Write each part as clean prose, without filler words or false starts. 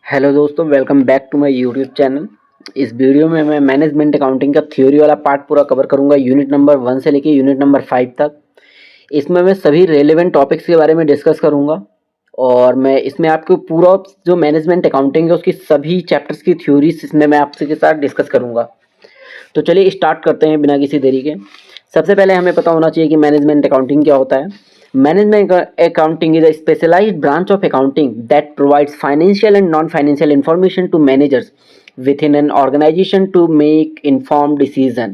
Hello दोस्तों, welcome back to my YouTube channel. इस video में मैं मैनेजमेंट अकाउंटिंग का थ्योरी वाला पार्ट पूरा कवर करूंगा, यूनिट नंबर 1 से लेके यूनिट नंबर 5 तक। इसमें मैं सभी रेलेवेंट टॉपिक्स के बारे में डिस्कस करूंगा और मैं इसमें आपको पूरा जो मैनेजमेंट अकाउंटिंग है उसकी सभी चैप्टर्स की थ्योरीज इसमें मैं आपसे के साथ डिस्कस करूंगा। तो चलिए स्टार्ट करते हैं बिना किसी देरी के। सबसे पहले हमें पता होना चाहिए कि मैनेजमेंट अकाउंटिंग क्या होता है। Management accounting is a specialized branch of accounting that provides financial and non-financial information to managers within an organization to make informed decision.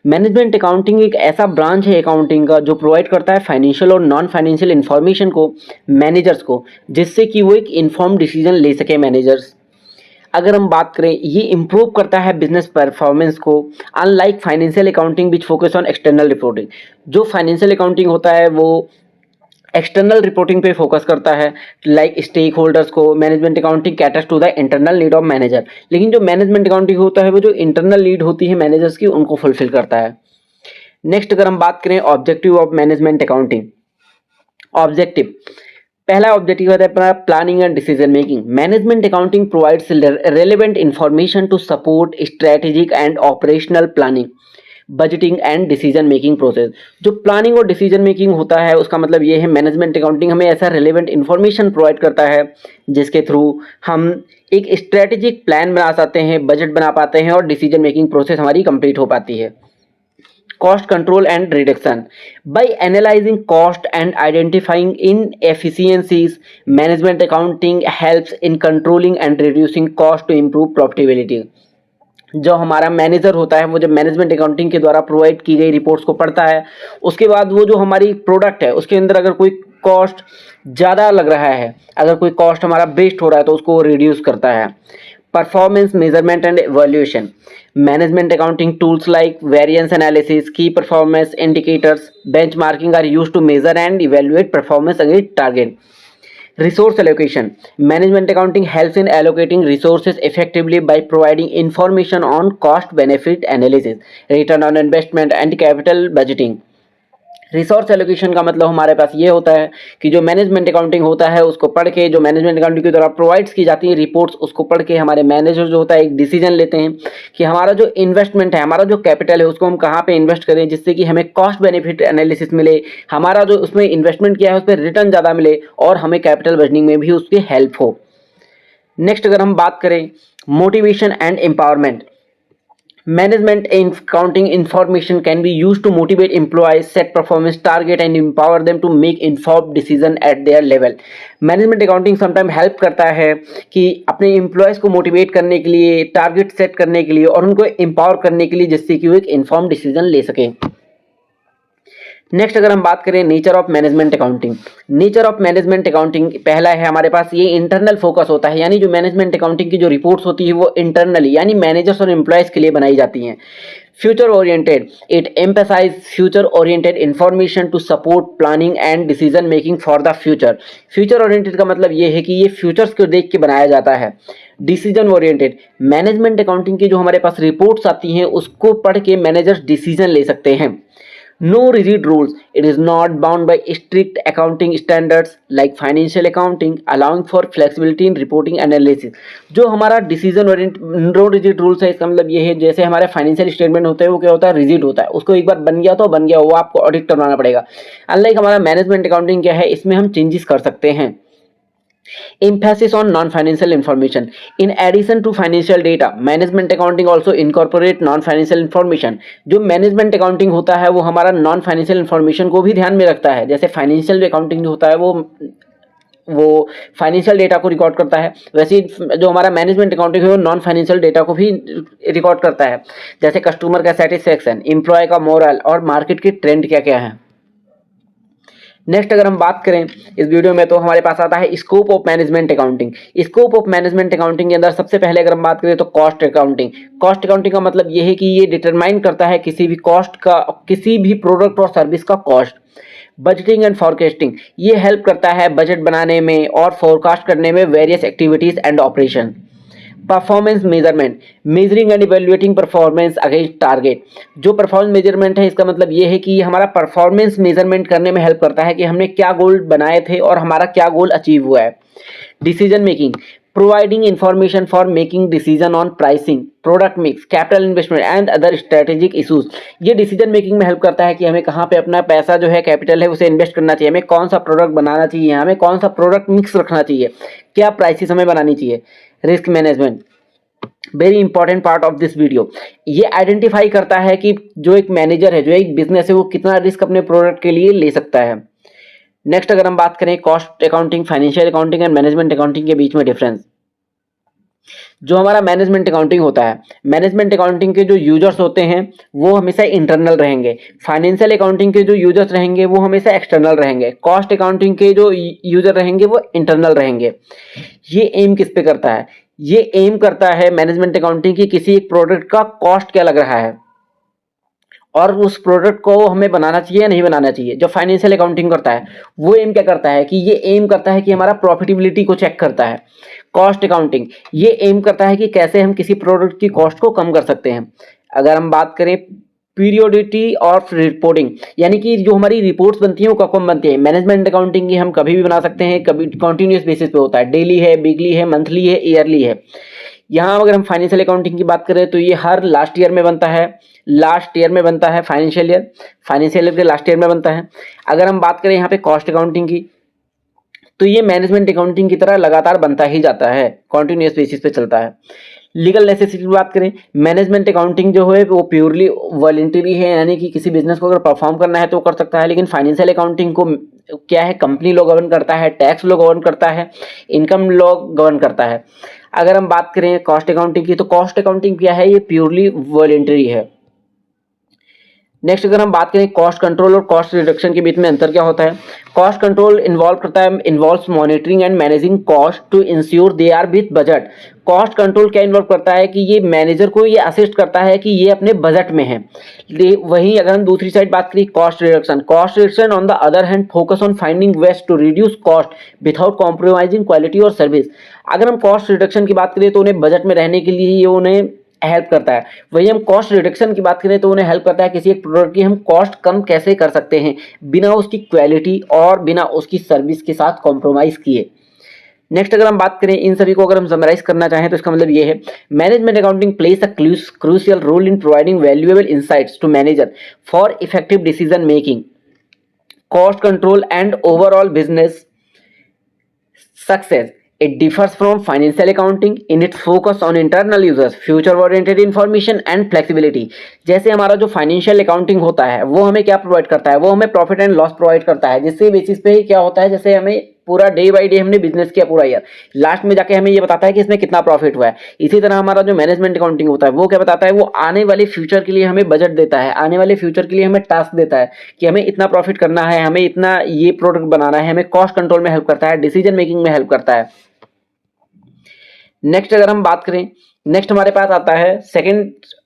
Management accounting एक ऐसा ब्रांच है अकाउंटिंग का जो प्रोवाइड करता है फाइनेंशियल और नॉन फाइनेंशियल इंफॉर्मेशन को managers को, जिससे कि वो एक इन्फॉर्म डिसीजन ले सके मैनेजर्स। अगर हम बात करें, ये इम्प्रूव करता है बिजनेस परफॉर्मेंस को, unlike financial accounting which focus on external reporting. जो फाइनेंशियल अकाउंटिंग होता है वो एक्सटर्नल रिपोर्टिंग पे फोकस करता है, लाइक स्टेक होल्डर्स को। Management accounting caters to the internal need of manager. लेकिन जो मैनेजमेंट अकाउंटिंग होता है वो जो इंटरनल नीड होती है मैनेजर्स की, उनको फुलफिल करता है। नेक्स्ट अगर हम बात करें objective of management accounting. Objective, पहला ऑब्जेक्टिव होता है अपना planning and decision making. Management accounting provides relevant information to support strategic and operational planning, budgeting and decision making process. जो प्लानिंग और डिसीजन मेकिंग होता है उसका मतलब ये है मैनेजमेंट अकाउंटिंग हमें ऐसा रेलेवेंट इंफॉर्मेशन प्रोवाइड करता है जिसके थ्रू हम एक स्ट्रेटेजिक प्लान बना सकते हैं, बजट बना पाते हैं और डिसीजन मेकिंग प्रोसेस हमारी कंप्लीट हो पाती है। Cost control and reduction. By analyzing cost and identifying inefficiencies, management accounting helps in controlling and reducing cost to improve profitability. जो हमारा मैनेजर होता है वो जब मैनेजमेंट अकाउंटिंग के द्वारा प्रोवाइड की गई रिपोर्ट्स को पढ़ता है, उसके बाद वो जो हमारी प्रोडक्ट है उसके अंदर अगर कोई कॉस्ट ज़्यादा लग रहा है, अगर कोई कॉस्ट हमारा वेस्ट हो रहा है तो उसको रिड्यूस करता है। Performance measurement and evaluation. Management accounting tools like variance analysis, key performance indicators, benchmarking are used to measure and evaluate performance against target. Resource allocation. Management accounting helps in allocating resources effectively by providing information on cost benefit analysis, return on investment and capital budgeting. Resource allocation का मतलब हमारे पास ये होता है कि जो management accounting होता है उसको पढ़ के, जो मैनेजमेंट अकाउंटिंग के द्वारा प्रोवाइड्स की जाती हैं रिपोर्ट्स, उसको पढ़ के हमारे मैनेजर जो होता है एक डिसीजन लेते हैं कि हमारा जो इन्वेस्टमेंट है, हमारा जो कैपिटल है उसको हम कहाँ पे इन्वेस्ट करें जिससे कि हमें कॉस्ट बेनिफिट एनालिसिस मिले, हमारा जो उसमें इन्वेस्टमेंट किया है उस पर रिटर्न ज़्यादा मिले और हमें कैपिटल बजटिंग में भी उसकी हेल्प हो। नेक्स्ट अगर हम बात करें motivation and empowerment. Management accounting information can be used to motivate employees, set performance target and empower them to make informed decision at their level. Management accounting sometime help करता है कि अपने employees को motivate करने के लिए, target set करने के लिए और उनको एम्पावर करने के लिए, जिससे कि वो एक इन्फॉर्म डिसीजन ले सकें। नेक्स्ट अगर हम बात करें nature of management accounting. Nature of management accounting पहला है हमारे पास ये इंटरनल फोकस होता है, यानी जो मैनेजमेंट अकाउंटिंग की जो रिपोर्ट्स होती है वो इंटरनली यानी मैनेजर्स और एम्प्लॉयज़ के लिए बनाई जाती हैं। Future oriented, it emphasise future oriented information to support planning and decision making for the future. Future oriented का मतलब ये है कि ये फ्यूचर्स को देख के बनाया जाता है। डिसीजन ओरिएंटेड, मैनेजमेंट अकाउंटिंग की जो हमारे पास रिपोर्ट्स आती हैं उसको पढ़ के मैनेजर्स डिसीजन ले सकते हैं। No rigid rules. It is not bound by strict accounting standards like financial accounting, allowing for flexibility in reporting analysis. जो हमारा decision oriented no rigid rules है, इसका मतलब ये है जैसे हमारे फाइनेंशियल स्टेटमेंट होते हैं वो क्या होता है, रिजिड होता है, उसको एक बार बन गया तो बन गया, वो आपको ऑडिट करवाना पड़ेगा। अनलाइक हमारा मैनेजमेंट अकाउंटिंग क्या है, इसमें हम चेंजेस कर सकते हैं। Emphasis on non-financial information. In addition to financial data, management accounting also incorporate non-financial information. जो मैनेजमेंट अकाउंटिंग होता है वो हमारा नॉन फाइनेंशियल इन्फॉर्मेशन को भी ध्यान में रखता है। जैसे फाइनेंशियल अकाउंटिंग जो होता है वो फाइनेंशियल डेटा को रिकॉर्ड करता है, वैसे जो हमारा मैनेजमेंट अकाउंटिंग है वो नॉन फाइनेंशियल डेटा को भी रिकॉर्ड करता है, जैसे कस्टमर का सेटिस्फेक्शन, एम्प्लॉय का मोरल और मार्केट के ट्रेंड क्या क्या है। नेक्स्ट अगर हम बात करें इस वीडियो में तो हमारे पास आता है scope of management accounting. Scope of management accounting के अंदर सबसे पहले अगर हम बात करें तो कॉस्ट अकाउंटिंग। कॉस्ट अकाउंटिंग का मतलब ये है कि ये डिटरमाइन करता है किसी भी कॉस्ट का, किसी भी प्रोडक्ट और सर्विस का कॉस्ट। बजटिंग एंड फॉरकास्टिंग, ये हेल्प करता है बजट बनाने में और फोरकास्ट करने में various activities and operation. Performance measurement, measuring and evaluating performance against target. जो परफॉर्मेंस मेजरमेंट है इसका मतलब ये है कि हमारा परफॉर्मेंस मेजरमेंट करने में हेल्प करता है कि हमने क्या गोल बनाए थे और हमारा क्या गोल अचीव हुआ है। Decision making, providing information for making decision on pricing, product mix, capital investment and other strategic issues। ये डिसीजन मेकिंग में हेल्प करता है कि हमें कहाँ पे अपना पैसा जो है कैपिटल है उसे इन्वेस्ट करना चाहिए, हमें कौन सा प्रोडक्ट बनाना चाहिए, हमें कौन सा प्रोडक्ट मिक्स रखना चाहिए, क्या प्राइसेस हमें बनानी चाहिए। Risk management very important part of this video. ये आइडेंटिफाई करता है कि जो एक मैनेजर है, जो एक बिजनेस है, वो कितना रिस्क अपने प्रोडक्ट के लिए ले सकता है। नेक्स्ट अगर हम बात करें cost accounting, financial accounting and management accounting के बीच में डिफरेंस। जो हमारा मैनेजमेंट अकाउंटिंग होता है, मैनेजमेंट अकाउंटिंग के जो यूजर्स होते हैं वो हमेशा इंटरनल रहेंगे, फाइनेंशियल अकाउंटिंग के जो यूजर्स रहेंगे वो हमेशा एक्सटर्नल रहेंगे, कॉस्ट अकाउंटिंग के जो यूजर रहेंगे वो इंटरनल रहेंगे। ये एम किस पे करता है? ये एम करता है मैनेजमेंट अकाउंटिंग की किसी एक प्रोडक्ट का कॉस्ट क्या लग रहा है और उस प्रोडक्ट को हमें बनाना चाहिए या नहीं बनाना चाहिए। जो फाइनेंशियल अकाउंटिंग करता है वो एम क्या करता है कि ये एम करता है कि हमारा प्रॉफिटेबिलिटी को चेक करता है। कॉस्ट अकाउंटिंग ये एम करता है कि कैसे हम किसी प्रोडक्ट की कॉस्ट को कम कर सकते हैं। अगर हम बात करें पीरियोडिटी ऑफ रिपोर्टिंग, यानी कि जो हमारी रिपोर्ट्स बनती हैं वो कब कब बनती है। मैनेजमेंट अकाउंटिंग की हम कभी भी बना सकते हैं, कभी कॉन्टिन्यूस बेसिस पे होता है, डेली है, वीकली है, मंथली है, ईयरली है। यहाँ अगर हम फाइनेंशियल अकाउंटिंग की बात करें तो ये हर लास्ट ईयर में बनता है, लास्ट ईयर में बनता है फाइनेंशियल ईयर के लास्ट ईयर में बनता है। अगर हम बात करें यहाँ पे कॉस्ट अकाउंटिंग की तो ये मैनेजमेंट अकाउंटिंग की तरह लगातार बनता ही जाता है, कॉन्टिन्यूस बेसिस पे चलता है। लीगल नेसेसिटी की बात करें, मैनेजमेंट अकाउंटिंग जो है वो प्योरली वॉलंटरी है, यानी कि किसी बिजनेस को अगर परफॉर्म करना है तो कर सकता है। लेकिन फाइनेंशियल अकाउंटिंग को क्या है, कंपनी लॉ गवर्न करता है, टैक्स लॉ गवर्न करता है, इनकम लॉ गवर्न करता है। अगर हम बात करें कॉस्ट अकाउंटिंग की तो कॉस्ट अकाउंटिंग क्या है, ये प्योरली वॉलंटरी है। नेक्स्ट अगर हम बात करें कॉस्ट कंट्रोल और कॉस्ट रिडक्शन के बीच में अंतर क्या होता है। Cost control involves monitoring and managing cost to ensure they are with budget. Cost control क्या इन्वॉल्व करता है कि ये मैनेजर को ये असिस्ट करता है कि ये अपने बजट में है। वहीं अगर हम दूसरी साइड बात करें cost reduction on the other hand focus on finding waste to reduce cost without compromising quality और सर्विस। अगर हम कॉस्ट रिडक्शन की बात करें तो उन्हें बजट में रहने के लिए ये उन्हें हेल्प करता है। वही हम कॉस्ट रिडक्शन की बात करें तो उन्हें हेल्प करता है किसी एक प्रोडक्ट की हम कॉस्ट कम कैसे कर सकते हैं बिना उसकी क्वालिटी और बिना उसकी सर्विस के साथ कॉम्प्रोमाइज किए। नेक्स्ट अगर हम बात करें इन सभी को अगर हम समराइज करना चाहें तो इसका मतलब ये है, management accounting plays a crucial role in providing valuable insights to manager for effective decision making, cost control and overall business success. It differs from financial accounting in its focus on internal users, future-oriented information and flexibility। जैसे हमारा जो financial accounting होता है वो हमें क्या provide करता है, वो हमें प्रॉफिट एंड लॉस प्रोवाइड करता है, जिससे बेसिस पे ही क्या होता है, जैसे हमें पूरा डे बाई डे हमने बिजनेस किया पूरा ईयर, लास्ट में जाके हमें ये बताता है कि इसमें कितना प्रॉफिट हुआ है। इसी तरह हमारा जो मैनेजमेंट अकाउंटिंग होता है वो क्या बताता है, वो आने वाले फ्यूचर के लिए हमें बजट देता है, आने वाले फ्यूचर के लिए हमें टास्क देता है कि हमें इतना प्रॉफिट करना है, हमें इतना ये प्रोडक्ट बनाना है, हमें कॉस्ट कंट्रोल में हेल्प करता है, डिसीजन मेकिंग में हेल्प करता है। नेक्स्ट अगर हम बात करें, नेक्स्ट हमारे पास आता है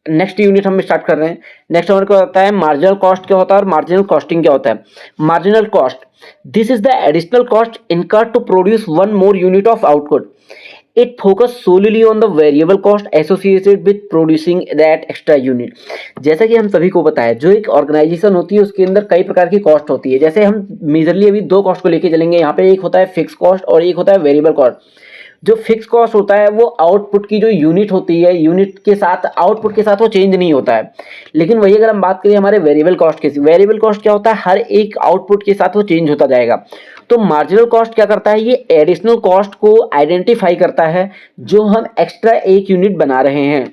नेक्स्ट यूनिट हम स्टार्ट कर रहे हैं। नेक्स्ट हमारे को आता है मार्जिनल कॉस्ट क्या होता है और मार्जिनल कॉस्टिंग क्या होता है। Marginal cost, this is the additional cost incurred to produce one more unit of output. It focus solely on the variable cost associated with producing that extra unit. जैसा कि हम सभी को पता है जो एक ऑर्गेनाइजेशन होती है उसके अंदर कई प्रकार की कॉस्ट होती है। जैसे हम मेजरली अभी दो कॉस्ट को लेके चलेंगे, यहाँ पे एक होता है फिक्स कॉस्ट और एक होता है वेरिएबल कॉस्ट। जो फिक्स कॉस्ट होता है वो आउटपुट की जो यूनिट होती है, यूनिट के साथ आउटपुट के साथ वो चेंज नहीं होता है। लेकिन वही अगर हम बात करें हमारे वेरिएबल कॉस्ट की, वेरिएबल कॉस्ट क्या होता है, हर एक आउटपुट के साथ वो चेंज होता जाएगा। तो मार्जिनल कॉस्ट क्या करता है, ये एडिशनल कॉस्ट को आइडेंटिफाई करता है जो हम एक्स्ट्रा एक यूनिट बना रहे हैं।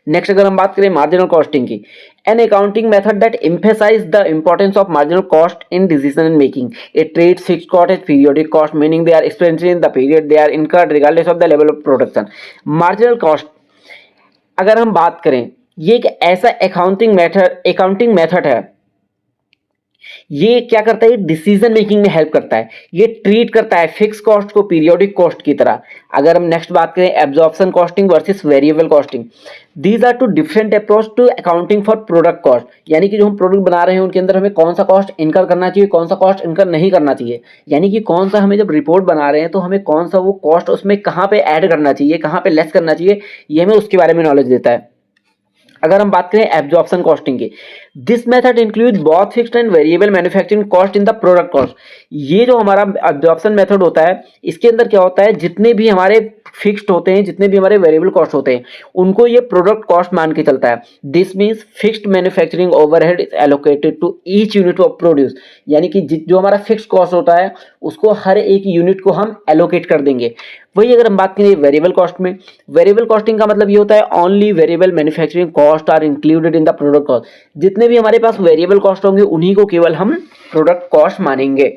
नेक्स्ट अगर हम बात करें मार्जिनल कॉस्टिंग की, an accounting method that emphasizes the importance of marginal cost in decision making. It treats fixed cost as periodic cost, meaning they are expenses in the period they are incurred regardless of the level of production. Marginal cost अगर हम बात करें, ये एक ऐसा accounting method है, ये क्या करता है, डिसीजन मेकिंग में हेल्प करता है। ये ट्रीट करता है फिक्स कॉस्ट को पीरियोडिक कॉस्ट की तरह। अगर हम नेक्स्ट बात करें absorption costing versus variable costing, these are two different approach to accounting for product cost. यानी कि जो हम प्रोडक्ट बना रहे हैं उनके अंदर हमें कौन सा कॉस्ट इनकर करना चाहिए, कौन सा कॉस्ट इनकर नहीं करना चाहिए। यानी कि कौन सा हमें जब रिपोर्ट बना रहे हैं तो हमें कौन सा वो कॉस्ट उसमें कहाँ पे ऐड करना चाहिए, कहाँ पे लेस करना चाहिए, ये हमें उसके बारे में नॉलेज देता है। अगर हम बात करें एब्जॉर्प्शन कॉस्टिंग की, this method include both fixed and variable manufacturing cost in the product cost. ये जो हमारा एब्जॉर्प्शन मेथड होता है, इसके अंदर क्या होता है, जितने भी हमारे फिक्स्ड होते हैं, जितने भी हमारे वेरिएबल कॉस्ट होते हैं, उनको ये प्रोडक्ट कॉस्ट मान के चलता है। This means fixed manufacturing overhead is allocated to each unit of produce, यानी कि जो हमारा फिक्स्ड कॉस्ट होता है उसको हर एक यूनिट को हम एलोकेट कर देंगे। वही अगर हम बात करें वेरिएबल कॉस्ट में, वेरिएबल कॉस्टिंग का मतलब ये होता है only variable manufacturing cost are included in the product cost. जितने भी हमारे पास वेरिएबल कॉस्ट होंगे उन्हीं को केवल हम प्रोडक्ट कॉस्ट मानेंगे,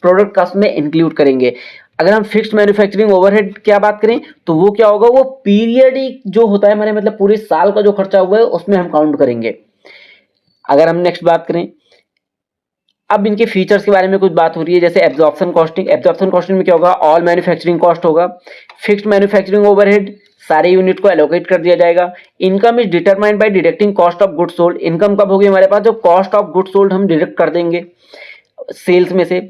प्रोडक्ट कॉस्ट में इंक्लूड करेंगे। अगर हम फिक्स्ड मैन्युफैक्चरिंग ओवरहेड क्या बात करें तो वो क्या होगा, वो पीरियडिक जो होता है हमारे मतलब पूरे साल का जो खर्चा हुआ है उसमें हम काउंट करेंगे। अगर हम नेक्स्ट बात करें, अब इनके फीचर्स के बारे में कुछ बात हो रही है, जैसे एब्जॉर्प्शन कॉस्टिंग। एब्जॉर्प्शन कॉस्टिंग में क्या होगा, ऑल मैन्युफैक्चरिंग कॉस्ट होगा, फिक्स्ड मैन्युफैक्चरिंग ओवरहेड सारे यूनिट को एलोकेट कर दिया जाएगा। Income is determined by deducting cost of goods sold. Income कब होगी हमारे पास, जो कॉस्ट ऑफ गुड्स सोल्ड हम डिडक्ट कर देंगे सेल्स में से।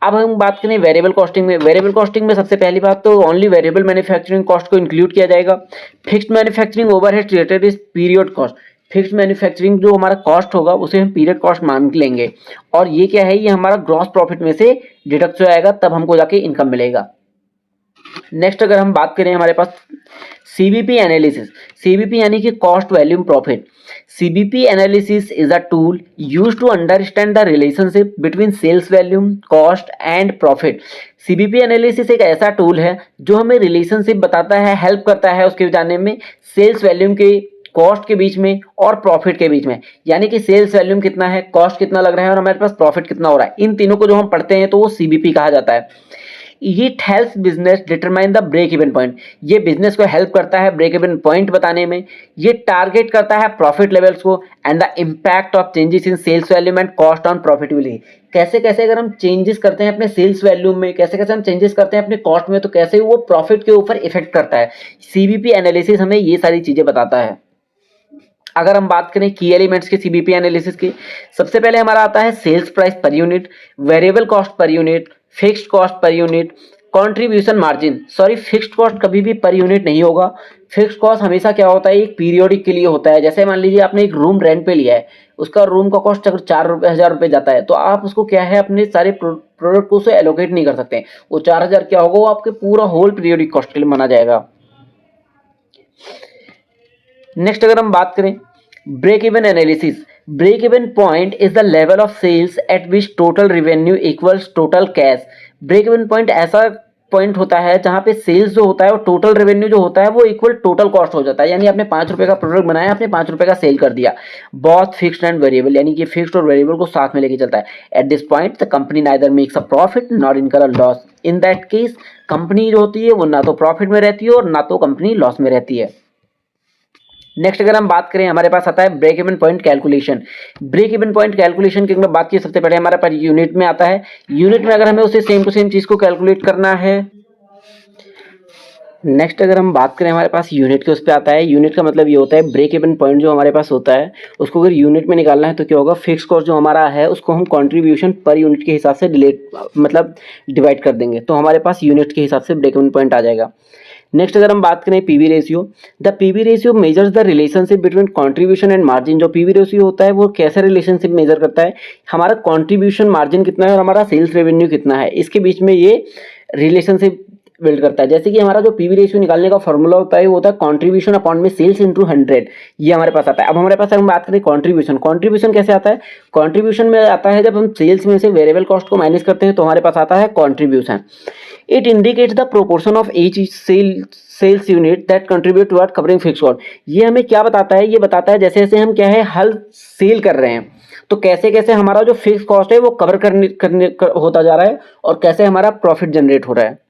अब हम बात करें वेरिएबल कॉस्टिंग में, वेरिएबल कॉस्टिंग में सबसे पहली बात तो ओनली वेरिएबल मैन्युफैक्चरिंग कॉस्ट को इंक्लूड किया जाएगा। Fixed manufacturing overhead related is period cost. Fixed manufacturing जो हमारा कॉस्ट होगा उसे हम पीरियड कॉस्ट मान लेंगे, और ये क्या है, ये हमारा ग्रॉस प्रॉफिट में से डिडक्ट हो जाएगा, तब हमको जाके इनकम मिलेगा। नेक्स्ट अगर हम बात करें हमारे पास सीबीपी एनालिसिस, सीबीपी यानी कि cost volume profit. CBP analysis is a tool used to understand the relationship between sales volume cost and profit. CBP analysis एक ऐसा टूल है जो हमें रिलेशनशिप बताता है, हेल्प करता है उसके जानने में सेल्स वैल्यूम के कॉस्ट के बीच में और प्रॉफिट के बीच में, यानी कि सेल्स वैल्यूम कितना है, कॉस्ट कितना लग रहा है और हमारे पास प्रॉफिट कितना हो रहा है, इन तीनों को जो हम पढ़ते हैं तो वो सीबीपी कहा जाता है। It helps business determine the break even point. ये बिजनेस को हेल्प करता है ब्रेक इवन पॉइंट बताने में। ये टारगेट करता है प्रॉफिट लेवल्स को and the impact of changes in sales volume and cost on profitability. कैसे कैसे अगर हम चेंजेस करते हैं अपने सेल्स वैल्यूम में, कैसे कैसे हम चेंजेस करते हैं अपने कॉस्ट में, तो कैसे वो प्रॉफिट के ऊपर इफेक्ट करता है। सीबीपी एनालिसिस हमें ये सारी चीजें बताता है। अगर हम बात करें की एलिमेंट्स के सीबीपी एनालिसिस की, सबसे पहले हमारा आता है sales price per unit, variable cost per unit, fixed cost per unit, contribution margin. Sorry, fixed cost कभी भी पर यूनिट नहीं होगा। फिक्स्ड कॉस्ट हमेशा क्या होता है, एक पीरियोडिक के लिए होता है। जैसे मान लीजिए आपने एक रूम रेंट पे लिया है, उसका रूम का कॉस्ट अगर 4,000 रुपये जाता है, तो आप उसको क्या है अपने सारे प्रोडक्ट को उसे एलोकेट नहीं कर सकते। वो 4,000 क्या होगा, वो आपके पूरा होल पीरियोडिक कॉस्ट के लिए माना जाएगा। नेक्स्ट अगर हम बात करें break even analysis, break even point is the level of sales at which total revenue equals total cash. Break even point ऐसा पॉइंट होता है जहां पे सेल्स जो होता है और टोटल रेवेन्यू जो होता है वो इक्वल टोटल कॉस्ट हो जाता है। यानी आपने 5 रुपए का प्रोडक्ट बनाया, आपने 5 रुपए का सेल कर दिया। बहुत फिक्स्ड एंड वेरिएबल, यानी कि फिक्स्ड और वेरिएबल को साथ में लेके चलता है। At this point the company neither makes a profit not incur a loss. In that case company जो होती है वो ना तो प्रॉफिट में रहती है और ना तो कंपनी लॉस में रहती है। नेक्स्ट अगर हम बात करें, हमारे पास आता है break even point calculation. Break even point calculation की अगर बात की, सबसे पहले हमारे पास यूनिट में आता है। यूनिट में अगर हमें उसे सेम टू सेम चीज को कैलकुलेट करना है। नेक्स्ट अगर हम बात करें, हमारे पास यूनिट के उस पर आता है। यूनिट का मतलब ये होता है ब्रेक इवन पॉइंट जो हमारे पास होता है उसको अगर यूनिट में निकालना है तो क्या होगा, फिक्स कॉस्ट जो हमारा है उसको हम कंट्रीब्यूशन पर यूनिट के हिसाब से डिवाइड कर देंगे, तो हमारे पास यूनिट के हिसाब से ब्रेक इवन पॉइंट आ जाएगा। नेक्स्ट अगर हम बात करें PV ratio, the PV ratio measures the relationship between contribution and margin. जो पीवी रेशियो होता है वो कैसे रिलेशनशिप मेजर करता है, हमारा कंट्रीब्यूशन मार्जिन कितना है और हमारा सेल्स रेवेन्यू कितना है, इसके बीच में ये रिलेशनशिप बिल्ड करता है। जैसे कि हमारा जो पीवी रेशियो निकालने का फॉर्मूला होता है वो होता है कंट्रीब्यूशन अपॉन में सेल्स इंटू 100, ये हमारे पास आता है। अब हमारे पास हम बात करें कंट्रीब्यूशन, कंट्रीब्यूशन कैसे आता है, कंट्रीब्यूशन में आता है जब हम सेल्स में से वेरिएबल कॉस्ट को माइनस करते हैं तो हमारे पास आता है contribution. It indicates the proportion of each sales unit that contribute toward covering fixed cost. ये हमें क्या बताता है, ये बताता है जैसे जैसे हम क्या है हल सेल कर रहे हैं तो कैसे कैसे हमारा जो फिक्स कॉस्ट है वो कवर होता जा रहा है और कैसे हमारा प्रॉफिट जनरेट हो रहा है।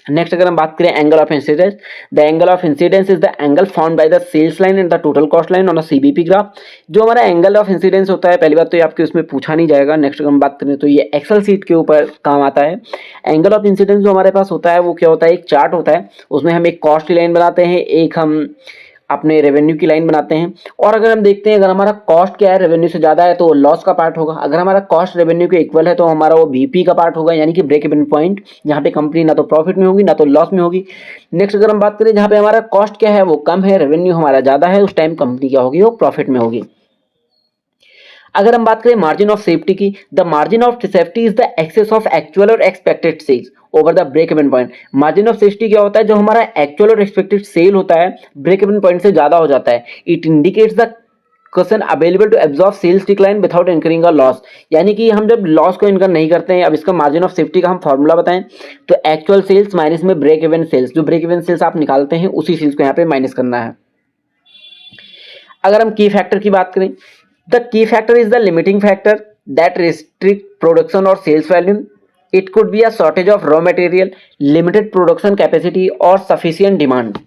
नेक्स्ट अगर हम बात करें angle of incidence, the angle of incidence is the angle found by the sales line and the total cost line on a CBP graph. जो हमारा एंगल ऑफ इंसिडेंस होता है, पहली बात तो ये आपके उसमें पूछा नहीं जाएगा। नेक्स्ट अगर हम बात करें तो ये एक्सेल सीट के ऊपर काम आता है। एंगल ऑफ इंसिडेंस जो हमारे पास होता है वो क्या होता है, एक चार्ट होता है, उसमें हम एक कॉस्ट लाइन बनाते हैं, एक हम अपने रेवेन्यू की लाइन बनाते हैं। और अगर हम देखते हैं अगर हमारा कॉस्ट क्या है रेवेन्यू से ज़्यादा है तो वो लॉस का पार्ट होगा, अगर हमारा कॉस्ट रेवेन्यू के इक्वल है तो हमारा वो बीपी का पार्ट होगा, यानी कि ब्रेक इवन पॉइंट, जहाँ पे कंपनी ना तो प्रॉफिट में होगी ना तो लॉस में होगी। नेक्स्ट अगर हम बात करें जहाँ पे हमारा कॉस्ट क्या है वो कम है, रेवेन्यू हमारा ज़्यादा है, उस टाइम कंपनी क्या होगी, वो प्रॉफिट में होगी। अगर हम बात करें मार्जिन ऑफ सेफ्टी की, the margin of safety is the excess of actual और expected sales over the break even point. Margin of safety क्या होता है, जो हमारा एक्चुअल और एक्सपेक्टेड सेल होता है ब्रेक इवन पॉइंट से ज्यादा हो जाता है। It indicates the question available to absorb sales decline without incurring a loss, यानी कि हम जब लॉस को इनकर नहीं करते हैं। अब इसका मार्जिन ऑफ सेफ्टी का हम फॉर्मूला बताएं तो एक्चुअल सेल्स माइनस में ब्रेक इवन सेल्स, जो ब्रेक इवन सेल्स आप निकालते हैं उसी सेल्स को यहाँ पे माइनस करना है। अगर हम की फैक्टर की बात करें, the key factor is the limiting factor that restrict production और sales volume. It could be a shortage of raw material, limited production capacity और sufficient demand.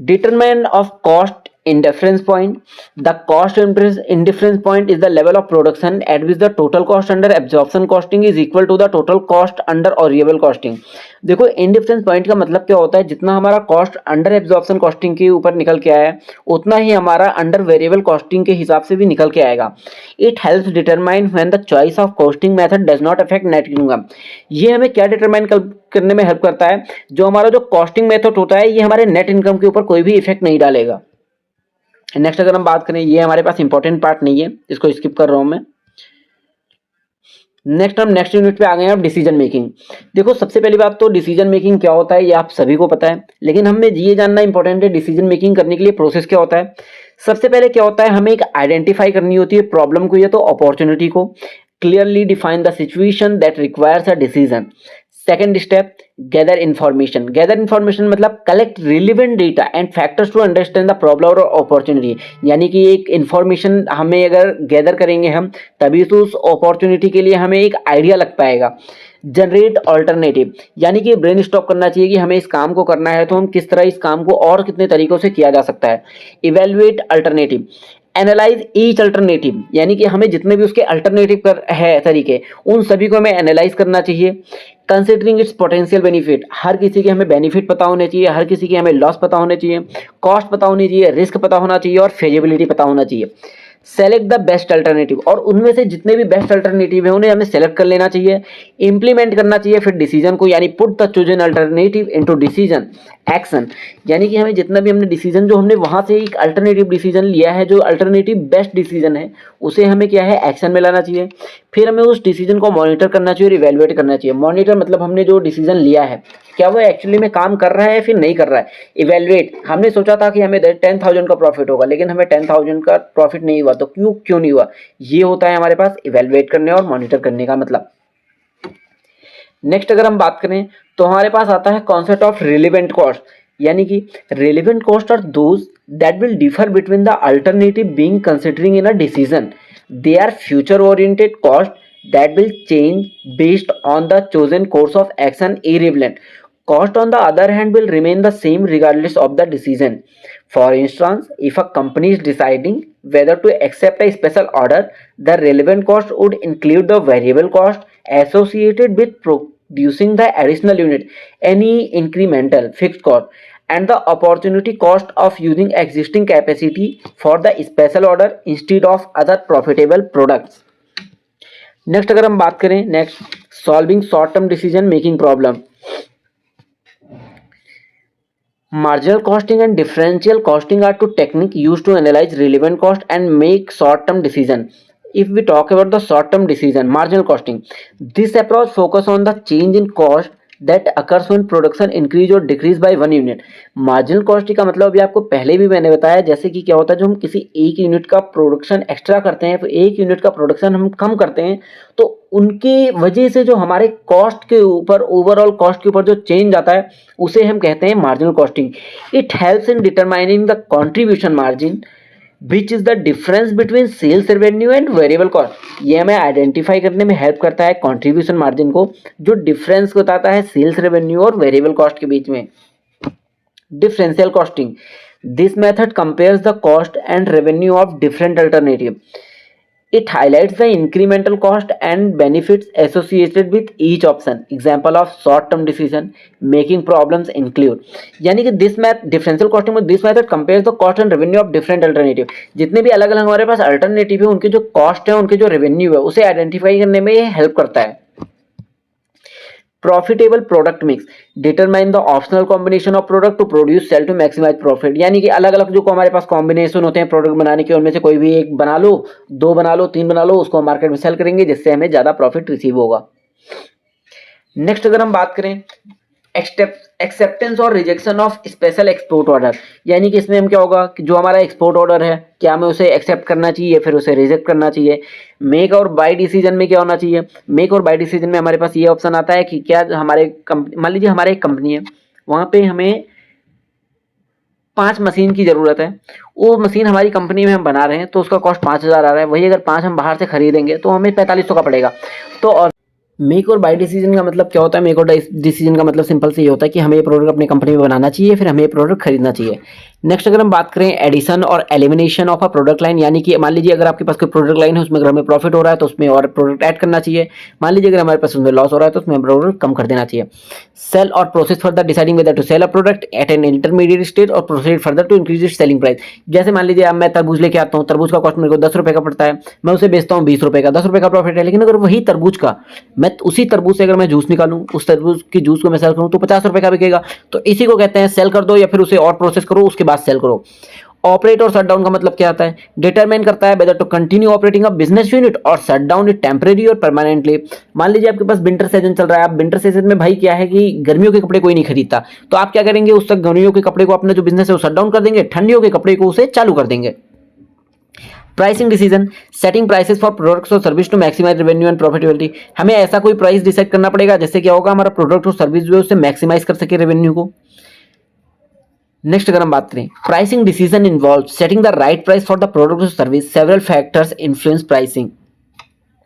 Determinant of cost indifference point. The cost indifference point is the level of production at which the total cost under absorption costing is equal to the total cost under variable costing. देखो indifference point का मतलब क्या होता है, जितना हमारा cost under absorption costing के ऊपर निकल के आया है उतना ही हमारा अंडर वेरिएबल कॉस्टिंग के हिसाब से भी निकल के आएगा। It helps determine when the choice of costing method does not affect net income. ये हमें क्या डिटरमाइन करने में हेल्प करता है, जो हमारा जो कॉस्टिंग मेथड होता है ये हमारे नेट इनकम के ऊपर कोई भी इफेक्ट नहीं डालेगा। नेक्स्ट अगर हम बात करें, ये हमारे पास इंपॉर्टेंट पार्ट नहीं है, इसको स्किप कर रहा हूं मैं। नेक्स्ट हम नेक्स्ट यूनिट पे आ गए हैं, डिसीजन मेकिंग। देखो सबसे पहली बात तो डिसीजन मेकिंग क्या होता है ये आप सभी को पता है, लेकिन हमें ये जानना इंपॉर्टेंट है डिसीजन मेकिंग करने के लिए प्रोसेस क्या होता है। सबसे पहले क्या होता है, हमें एक आइडेंटिफाई करनी होती है प्रॉब्लम को या तो अपॉर्चुनिटी को। Clearly define the situation that requires a decision. Second step, gather information. Gather information मतलब collect relevant data and factors to understand the problem और अपॉर्चुनिटी, यानी कि एक इन्फॉर्मेशन हमें अगर गैदर करेंगे हम तभी तो उस अपॉर्चुनिटी के लिए हमें एक आइडिया लग पाएगा। जनरेट ऑल्टरनेटिव, यानी कि ब्रेन स्टॉक करना चाहिए कि हमें इस काम को करना है तो हम किस तरह इस काम को और कितने तरीकों से किया जा सकता है। Evaluate alternative, analyse each alternative, यानी कि हमें जितने भी उसके अल्टरनेटिव कर है तरीके उन सभी को हमें एनालाइज करना चाहिए। कंसिडरिंग इट्स पोटेंशियल बेनिफिट, हर किसी के हमें बेनिफिट पता होने चाहिए, हर किसी के हमें लॉस पता होने चाहिए, कॉस्ट पता होनी चाहिए, रिस्क पता होना चाहिए और फेजिबिलिटी पता होना चाहिए। सेलेक्ट द बेस्ट अल्टरनेटिव, और उनमें से जितने भी बेस्ट अल्टरनेटिव है उन्हें हमें सेलेक्ट कर लेना चाहिए, इंप्लीमेंट करना चाहिए फिर डिसीजन को, यानी put the chosen alternative into decision action, यानी कि हमें जितना भी हमने डिसीजन जो हमने वहां से एक अल्टरनेटिव डिसीजन लिया है, जो अल्टरनेटिव बेस्ट डिसीजन है उसे हमें क्या है एक्शन में लाना चाहिए। फिर हमें उस डिसीजन को मॉनिटर करना चाहिए और इवेलुएट करना चाहिए। मॉनिटर मतलब हमने जो डिसीजन लिया है क्या वो एक्चुअली में काम कर रहा है या फिर नहीं कर रहा है। इवेलुएट, हमने सोचा था कि हमें 10,000 का प्रॉफिट होगा लेकिन हमें 10,000 का प्रॉफिट नहीं हुआ, तो क्यों नहीं हुआ, ये होता है हमारे पास इवेलुएट करने और मॉनिटर करने का मतलब। नेक्स्ट अगर हम बात करें तो हमारे पास आता है कॉन्सेप्ट ऑफ रिलेवेंट कॉस्ट, यानी कि relevant cost are those that will differ between the alternative being considering in a decision. They are future oriented cost that will change based on the chosen course of action irrelevant. Cost on the other hand will remain the same regardless of the decision. For instance, if a company is deciding whether to accept a special order, the relevant cost would include the variable cost associated with producing the additional unit, any incremental fixed cost, and the opportunity cost of using existing capacity for the special order instead of other profitable products. Next अगर हम बात करें, next solving short term decision making problem. Marginal costing and differential costing are two technique used to analyze relevant cost and make short term decision. If we talk about the short term decision, marginal costing, this approach focus on the change in cost that occurs when production increase or decrease by 1 unit. Marginal cost का मतलब अभी आपको पहले भी मैंने बताया, जैसे कि क्या होता है जो हम किसी एक यूनिट का प्रोडक्शन एक्स्ट्रा करते हैं, फिर एक यूनिट का प्रोडक्शन हम कम करते हैं, तो उनकी वजह से जो हमारे कॉस्ट के ऊपर, ओवरऑल कॉस्ट के ऊपर जो चेंज आता है उसे हम कहते हैं marginal costing. It helps in determining the contribution margin which is the difference between sales revenue and variable cost. ये हमें आइडेंटिफाई करने में हेल्प करता है कंट्रीब्यूशन मार्जिन को, जो डिफरेंस बताता है सेल्स रेवेन्यू और वेरिएबल कॉस्ट के बीच में। Differential costing, this method compares the cost and revenue of different alternative. It highlights the incremental cost and benefits associated with each option. Example of short-term decision making problems include, यानी कि this math differential costing में this method compares the cost and revenue of different alternative. जितने भी अलग अलग हमारे पास alternative है उनके जो cost है उनके जो revenue है उसे identify करने में ये help करता है. Profitable product mix determine the optional combination of product to produce sell to maximize profit, यानी कि अलग अलग जो हमारे पास कॉम्बिनेशन होते हैं प्रोडक्ट बनाने के उनमें से कोई भी एक बना लो, दो बना लो, तीन बना लो, उसको मार्केट में सेल करेंगे जिससे हमें ज्यादा प्रॉफिट रिसीव होगा. नेक्स्ट अगर हम बात करें एक्सेप्टेंस और rejection of special export order, यानी कि इसमें हम क्या होगा कि जो हमारा एक्सपोर्ट ऑर्डर है क्या हमें उसे एक्सेप्ट करना चाहिए फिर उसे रिजेक्ट करना चाहिए. मेक और बाय डिसीजन में क्या होना चाहिए, मेक और बाय डिसीजन में हमारे पास ये ऑप्शन आता है कि क्या हमारे मान लीजिए हमारे एक कंपनी है वहां पे हमें 5 मशीन की जरूरत है, वो मशीन हमारी कंपनी में हम बना रहे हैं तो उसका कॉस्ट 5,000 आ रहा है, वही अगर 5 हम बाहर से खरीदेंगे तो हमें 4500 का पड़ेगा. तो और मेक और बाय डिसीजन का मतलब क्या होता है, मेक और डिसीजन का मतलब सिंपल से ये होता है कि हमें ये प्रोडक्ट अपनी कंपनी में बनाना चाहिए फिर हमें ये प्रोडक्ट खरीदना चाहिए. नेक्स्ट अगर हम बात करें एडिशन और elimination of a product line, यानी कि मान लीजिए अगर आपके पास कोई प्रोडक्ट लाइन है उसमें अगर हमें प्रॉफिट हो रहा है तो उसमें और प्रोडक्ट ऐड करना चाहिए, मान लीजिए अगर हमारे पास उसमें लॉस हो रहा है तो उसमें प्रोडक्ट कम कर देना चाहिए. सेल और process further deciding whether to sell a product at an intermediate stage और proceed further to increase it selling price. जैसे मान लीजिए अब मैं तरबूज लेके आता हूँ, तरबूज का कॉस्ट मेरे को 10 रुपये का पड़ता है, मैं उसे बेचता हूँ 20 रुपये का, 10 रुपये का प्रॉफिट है. लेकिन अगर वही तरबूज का मैं उसी तरबूज से अगर मैं जूस निकालूं, उस तरबूज की जूस को मैं सेल करूं तो 50 रुपये का बिकेगा. तो इसी को कहते हैं सेल कर दो या फिर उसे और प्रोसेस करो उसके बाद सेल करो. ऑपरेट और शट डाउन का मतलब क्या आता है, डिटरमाइन करता है whether to continue operating a business unit और शट डाउन इट टेम्परेरी और परमानेंटली. मान लीजिए आपके पास विंटर सीजन चल रहा है, आप विंटर सीजन में भाई क्या है कि गर्मियों के कपड़े कोई नहीं खरीदता, तो आप क्या करेंगे उस तक गर्मियों के कपड़े को अपना जो बिजनेस है वो शट डाउन कर देंगे, ठंडियों के कपड़े को उसे चालू कर देंगे. Pricing decision setting prices for products और service to maximise revenue and profitability, हमें ऐसा कोई प्राइस डिसाइड करना पड़ेगा जिससे क्या होगा हमारा प्रोडक्ट और सर्विस जो है उससे मैक्सिमाइज कर सके रेवेन्यू को. नेक्स्ट अगर हम बात करें pricing decision involve setting the right price for the product और service, several factors influence pricing.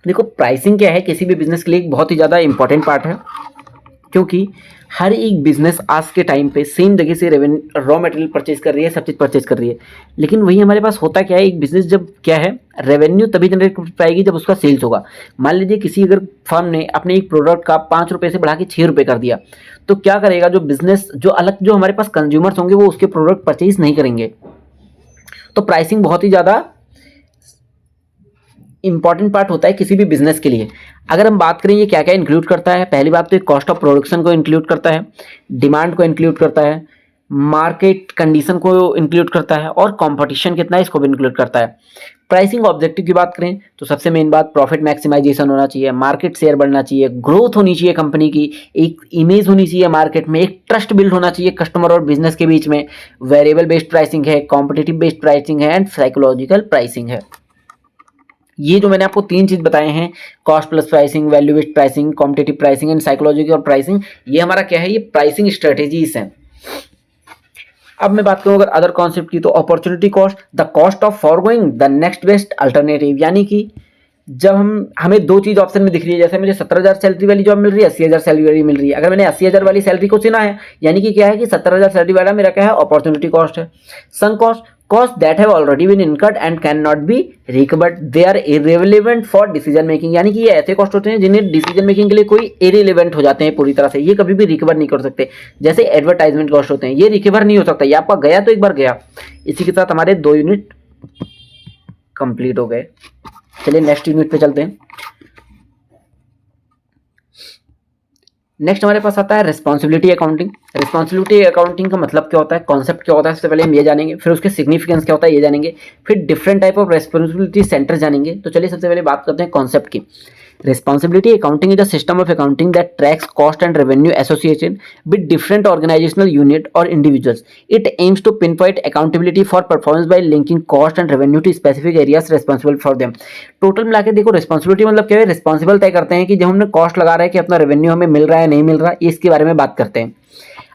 देखो प्राइसिंग क्या है किसी भी बिजनेस के लिए एक बहुत ही ज़्यादा इंपॉर्टेंट पार्ट है, क्योंकि हर एक बिजनेस आज के टाइम पे सेम जगह से रॉ मटेरियल परचेज कर रही है, सब चीज़ परचेज कर रही है. लेकिन वही हमारे पास होता क्या है, एक बिजनेस जब क्या है रेवेन्यू तभी जनरेट कर पाएगी जब उसका सेल्स होगा. मान लीजिए किसी अगर फर्म ने अपने एक प्रोडक्ट का 5 रुपये से बढ़ा के 6 रुपये कर दिया, तो क्या करेगा जो बिजनेस जो अलग जो हमारे पास कंज्यूमर्स होंगे वो उसके प्रोडक्ट परचेज नहीं करेंगे. तो प्राइसिंग बहुत ही ज़्यादा इंपॉर्टेंट पार्ट होता है किसी भी बिजनेस के लिए. अगर हम बात करें ये क्या क्या इंक्लूड करता है, पहली बात तो कॉस्ट ऑफ प्रोडक्शन को इंक्लूड करता है, डिमांड को इंक्लूड करता है, मार्केट कंडीशन को इंक्लूड करता है और कंपटीशन कितना है इसको भी इंक्लूड करता है. प्राइसिंग ऑब्जेक्टिव की बात करें तो सबसे मेन बात प्रॉफिट मैक्सिमाइजेशन होना चाहिए, मार्केट शेयर बढ़ना चाहिए, ग्रोथ होनी चाहिए कंपनी की, एक इमेज होनी चाहिए मार्केट में, एक ट्रस्ट बिल्ड होना चाहिए कस्टमर और बिजनेस के बीच में, वेरिएबल बेस्ड प्राइसिंग है, कॉम्पिटिटिव बेस्ड प्राइसिंग है एंड साइकोलॉजिकल प्राइसिंग है. ये जो मैंने आपको 3 चीज बताए हैं, cost plus pricing, value based pricing, competitive pricing and psychological pricing, ये हमारा क्या है ये प्राइसिंग स्ट्रेटेजीज हैं. अब मैं बात करूं अगर अदर कॉन्सेप्ट की तो opportunity cost, the cost of forgoing the next best alternative, यानी कि जब हमें 2 चीज ऑप्शन में दिख रही है, जैसे मुझे 17,000 सैलरी वाली जॉब मिल रही है, 80,000 सैलरी वाली मिल रही है, अगर मैंने 80,000 वाली सैलरी को चुना है यानी कि क्या है कि 17,000 सैलरी वाला मेरा क्या है अपॉर्चुनिटी कॉस्ट है. Sunk cost costs that have already been incurred and cannot be recovered, they are irrelevant for decision making, यानी कि ये ऐसे कॉस्ट होते हैं जिन्हें डिसीजन मेकिंग के लिए कोई इरेलीवेंट हो जाते हैं पूरी तरह से, ये कभी भी रिकवर नहीं कर सकते. जैसे एडवर्टाइजमेंट कॉस्ट होते हैं, ये रिकवर नहीं हो सकता, ये आपका गया तो एक बार गया. इसी के साथ हमारे 2 यूनिट कंप्लीट हो गए. चलिए नेक्स्ट यूनिट पे चलते हैं. नेक्स्ट हमारे पास आता है रिस्पॉन्सिबिलिटी अकाउंटिंग. रिस्पॉन्सिबिलिटी अकाउंटिंग का मतलब क्या होता है, कॉन्सेप्ट क्या होता है, सबसे पहले हम ये जानेंगे, फिर उसके सिग्निफिकेंस क्या होता है ये जानेंगे, फिर different type of responsibility centre जानेंगे. तो चलिए सबसे पहले बात करते हैं कॉन्सेप्ट की. Responsibility accounting is a system of accounting that tracks cost and revenue associated with different organizational unit or individuals. It aims to pinpoint accountability for performance by linking cost and revenue to specific areas responsible for them. Total मिला के देखो responsibility मतलब क्या है, responsible तय करते हैं कि जब हमने कॉस्ट लगा रहा है कि अपना रेवेन्यू हमें मिल रहा है नहीं मिल रहा, इसके बारे में बात करते हैं.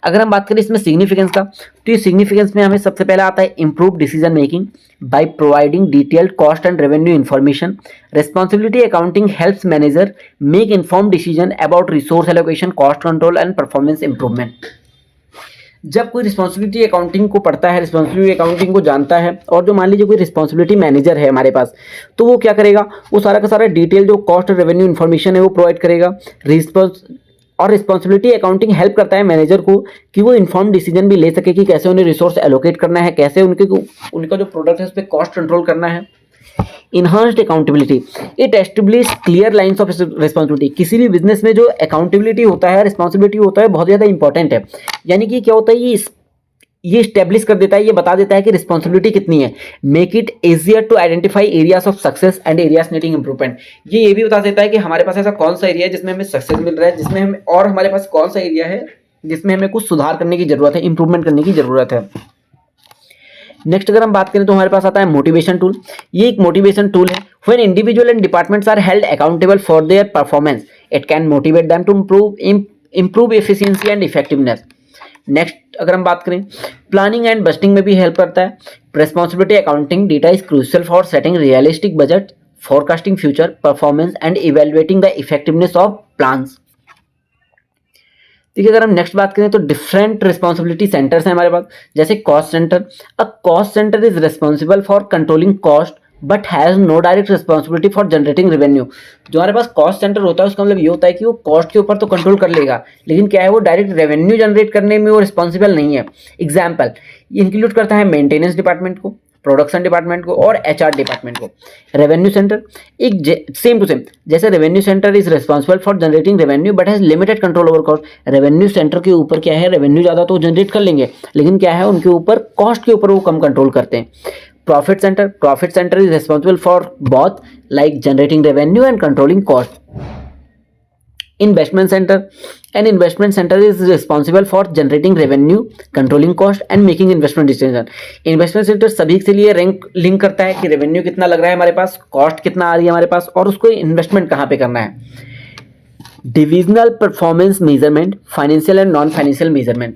अगर हम बात करें इसमें सिग्निफिकेंस का, तो ये सिग्निफिकेंस में हमें सबसे पहला आता है improve decision making by providing detailed cost and revenue information. Responsibility accounting helps manager make informed decision about resource allocation, cost control and performance improvement. जब कोई रिस्पॉन्सिबिलिटी अकाउंटिंग को पढ़ता है, रिस्पॉन्सिबिलिटी अकाउंटिंग को जानता है, और जो मान लीजिए कोई रिस्पॉन्सिबिलिटी मैनेजर है हमारे पास, तो वो क्या करेगा, वो सारा का सारा डिटेल जो कॉस्ट और रेवेन्यू इन्फॉर्मेशन है वो प्रोवाइड करेगा। और रिस्पॉन्सिबिलिटी अकाउंटिंग हेल्प करता है मैनेजर को कि वो इन्फॉर्म डिसीजन भी ले सके कि कैसे उन्हें रिसोर्स एलोकेट करना है, कैसे उनका जो प्रोडक्ट है उस पर कॉस्ट कंट्रोल करना है। Enhanced accountability, it establish clear lines of responsibility. किसी भी बिजनेस में जो अकाउंटेबिलिटी होता है, रिस्पॉन्सिबिलिटी होता है, बहुत ज़्यादा इंपॉर्टेंट है। यानी कि क्या होता है, ये स्टेब्लिश कर देता है, ये बता देता है कि रिस्पॉन्सिबिलिटी कितनी है। Make it easier to identify areas of success and areas needing improvement. ये भी बता देता है कि हमारे पास ऐसा कौन सा एरिया है जिसमें हमें सक्सेस मिल रहा है, जिसमें हमें, और हमारे पास कौन सा एरिया है जिसमें हमें कुछ सुधार करने की जरूरत है, इंप्रूवमेंट करने की जरूरत है। नेक्स्ट अगर हम बात करें तो हमारे पास आता है मोटिवेशन टूल। ये एक मोटिवेशन टूल है। When individual and departments are held accountable for their performance, it can motivate them to improve efficiency and effectiveness. Next अगर हम बात करें, प्लानिंग एंड बजटिंग में भी हेल्प करता है। Responsibility accounting data is crucial for setting realistic budget, forecasting future performance and evaluating the effectiveness of plans. ठीक है, अगर हम नेक्स्ट बात करें तो डिफरेंट रिस्पॉन्सिबिलिटी सेंटर्स हैं हमारे पास, जैसे cost center. A cost center is responsible for controlling cost but has no direct responsibility for generating revenue. जो हमारे पास कॉस्ट सेंटर होता है उसका मतलब ये होता है कि वो कॉस्ट के ऊपर तो कंट्रोल कर लेगा, लेकिन क्या है, वो डायरेक्ट रेवेन्यू जनरेट करने में वो रिस्पॉन्सिबल नहीं है। एग्जाम्पल इंक्लूड करता है मेंटेनेंस डिपार्टमेंट को, प्रोडक्शन डिपार्टमेंट को और एचआर डिपार्टमेंट को। रेवेन्यू सेंटर एक सेम टू सेम, जैसे revenue centre is responsible for generating revenue but has limited control over cost. Revenue centre के ऊपर क्या है, रेवेन्यू ज़्यादा तो जनरेट कर लेंगे, लेकिन क्या है, उनके ऊपर कॉस्ट के ऊपर वो कम कंट्रोल करते हैं। Profit centre is responsible for both like generating revenue and controlling cost. Investment center is responsible for generating revenue, controlling cost and making investment decision. Investment center सभी के लिए लिंक करता है कि रेवेन्यू कितना लग रहा है हमारे पास, कॉस्ट कितना आ रही है हमारे पास, और उसको इन्वेस्टमेंट कहाँ पे करना है। Divisional performance measurement, financial and non financial measurement.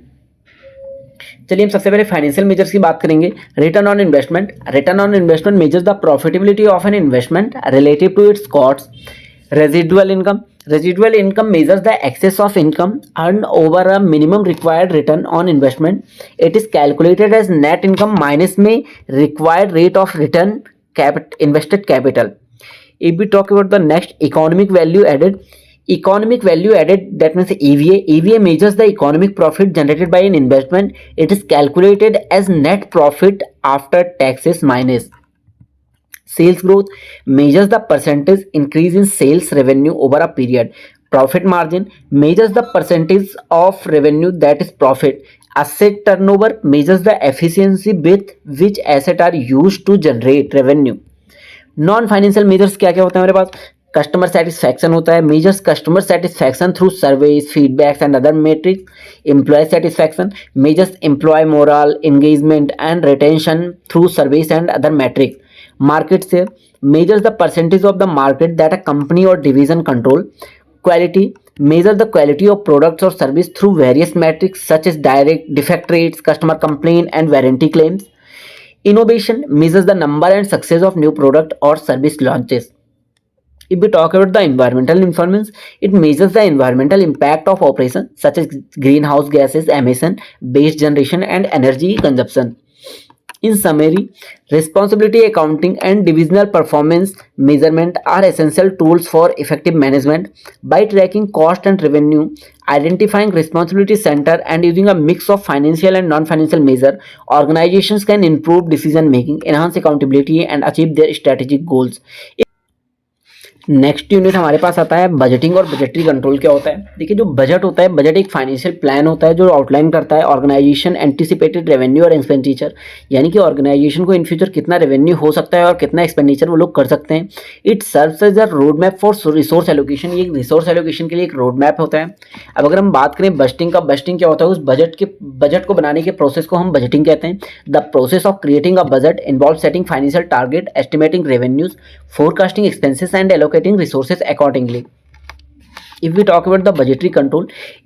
चलिए हम सबसे पहले फाइनेंशियल मेजर्स की बात करेंगे। Return on investment measures the profitability of an investment relative to its cost. Residual income measures the excess of income earned over a minimum required return on investment. It is calculated as net income minus में required rate of return invested capital. If we talk about the next, economic value added, that means EVA measures the economic profit generated by an investment. It is calculated as net profit after taxes minus. Sales growth measures the percentage increase in sales revenue over a period. Profit margin measures the percentage of revenue that is profit. Asset turnover measures the efficiency with which assets are used to generate revenue. Non financial measures क्या क्या होते हैं हमारे पास? Customer satisfaction होता है, measures customer satisfaction through surveys, feedbacks and other metrics. Employee satisfaction measures employee morale, engagement and retention through surveys and other metrics. Market share measures the percentage of the market that a company or division control. Quality measures the quality of products or service through various metrics such as direct defect rates, customer complaint and warranty claims. Innovation measures the number and success of new product or service launches. If we talk about the environmental performance, it measures the environmental impact of operations such as greenhouse gases emission, waste generation and energy consumption. In summary, responsibility accounting and divisional performance measurement are essential tools for effective management. By tracking cost and revenue, identifying responsibility center and using a mix of financial and non-financial measure, organizations can improve decision making, enhance accountability and achieve their strategic goals. Next unit हमारे पास आता है budgeting और budgetary control क्या होता है। देखिए जो बजट होता है, बजट एक फाइनेंशियल प्लान होता है जो आउटलाइन करता है ऑर्गेनाइजेशन एंटिसिपेटेड रेवेन्यू और एक्सपेंडिचर, यानी कि ऑर्गेनाइजेशन को इन फ्यूचर कितना रेवेन्यू हो सकता है और कितना एक्सपेंडिचर वो लोग कर सकते हैं। It serves as a road map for resource allocation, ये रिसोर्स एलोकेशन के लिए एक रोड मैप होता है। अब अगर हम बात करें बजटिंग का, बजटिंग क्या होता है, उस बजट को बनाने के प्रोसेस को हम बजटिंग कहते हैं। The process of creating a budget involve setting financial target, estimating revenues, forecasting expenses and allocating resources accordingly. If we talk about the budgetary control,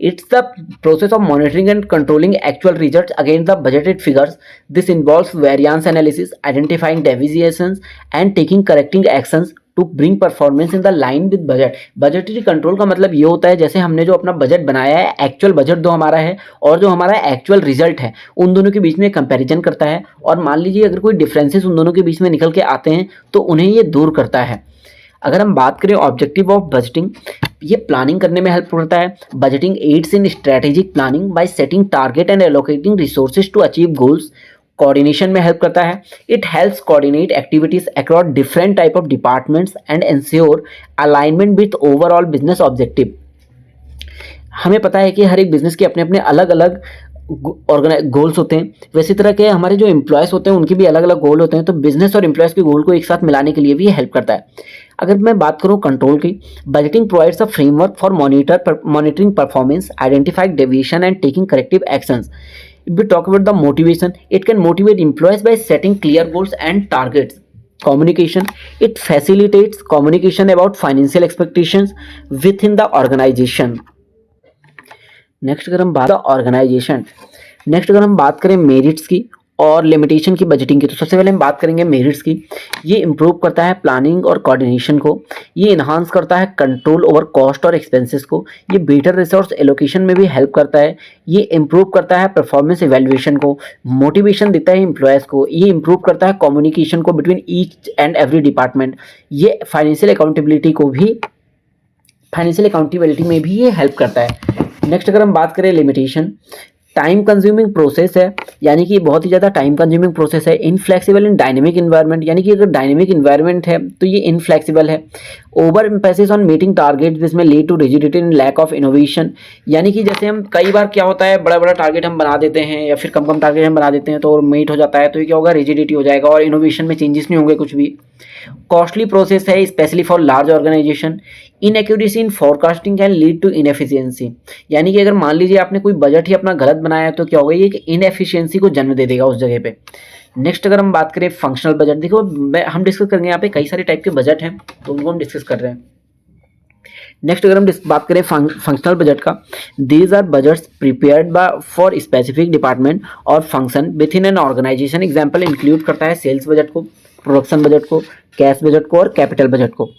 it's the process of monitoring and controlling actual results against the budgeted figures. This involves variance analysis, identifying deviations and taking correcting actions to bring performance in the line with budget. Budgetary control का मतलब ये होता है जैसे हमने जो अपना budget बनाया है, एक्चुअल बजट जो हमारा है और जो हमारा एक्चुअल रिजल्ट है, उन दोनों के बीच में कंपैरिजन करता है, और मान लीजिए अगर कोई डिफरेंसेस उन दोनों के बीच में निकल के आते हैं तो उन्हें ये दूर करता है। अगर हम बात करें ऑब्जेक्टिव ऑफ बजटिंग, ये प्लानिंग करने में हेल्प करता है। Budgeting aids in strategic planning by setting target and allocating resources to achieve goals. Coordination में हेल्प करता है। It helps coordinate activities across different type of departments and ensure alignment with overall business objective. हमें पता है कि हर एक business के अपने अपने अलग अलग गोल्स होते हैं, वैसी तरह के हमारे जो एम्प्लॉयज़ होते हैं उनके भी अलग अलग गोल होते हैं, तो बिजनेस और एम्प्लॉयज़ के गोल को एक साथ मिलाने के लिए भी हेल्प करता है। अगर मैं बात करूं कंट्रोल की, budgeting provides a framework for monitoring performance, identifying deviation and taking corrective actions. If we talk about the motivation, it can motivate employees by setting clear goals and targets. Communication, it facilitates communication about financial expectations within the organization. Next अगर हम बात करें merits की और limitation की budgeting की, तो सबसे पहले हम बात करेंगे मेरिट्स की। ये इंप्रूव करता है प्लानिंग और कोऑर्डिनेशन को, ये इन्हांस करता है कंट्रोल ओवर कॉस्ट और एक्सपेंसेस को, ये बेटर रिसोर्स एलोकेशन में भी हेल्प करता है, ये इंप्रूव करता है परफॉर्मेंस इवैल्यूएशन को, मोटिवेशन देता है एम्प्लॉयज़ को, ये इंप्रूव करता है कम्युनिकेशन को between each and every department, ये फाइनेंशियल अकाउंटेबिलिटी में भी ये हेल्प करता है। नेक्स्ट अगर हम बात करें लिमिटेशन, टाइम कंज्यूमिंग प्रोसेस है, यानी कि बहुत ही ज़्यादा टाइम कंज्यूमिंग प्रोसेस है। इनफ्लेक्सिबल इन डायनेमिक इन्वायरमेंट, यानी कि अगर डायनेमिक इन्वायरमेंट है तो ये इनफ्लेक्सिबल है। Over emphasis on meeting target जिसमें lead to rigidity in lack of innovation, यानी कि जैसे हम कई बार क्या होता है बड़ा बड़ा टारगेट हम बना देते हैं या फिर कम कम टारगेट हम बना देते हैं तो मीट हो जाता है, तो ये क्या होगा, रिजिडिटी हो जाएगा और इनोवेशन में चेंजेस नहीं होंगे कुछ भी। कॉस्टली प्रोसेस है specially for large organization. Inaccuracy in forecasting can lead to inefficiency, यानी कि अगर मान लीजिए आपने कोई बजट ही अपना गलत बनाया है तो क्या होगा, ये कि इनएफिशिएंसी को जन्म दे देगा उस जगह पे। नेक्स्ट अगर हम बात करें फंक्शनल बजट, देखो हम डिस्कस करेंगे यहाँ पे कई सारे टाइप के बजट हैं तो उनको हम डिस्कस कर रहे हैं। नेक्स्ट अगर हम बात करें फंक्शनल बजट का, these are budgets prepared for specific department और function within an organisation. Example include करता है सेल्स बजट को, प्रोडक्शन बजट को, कैश बजट को और कैपिटल बजट को।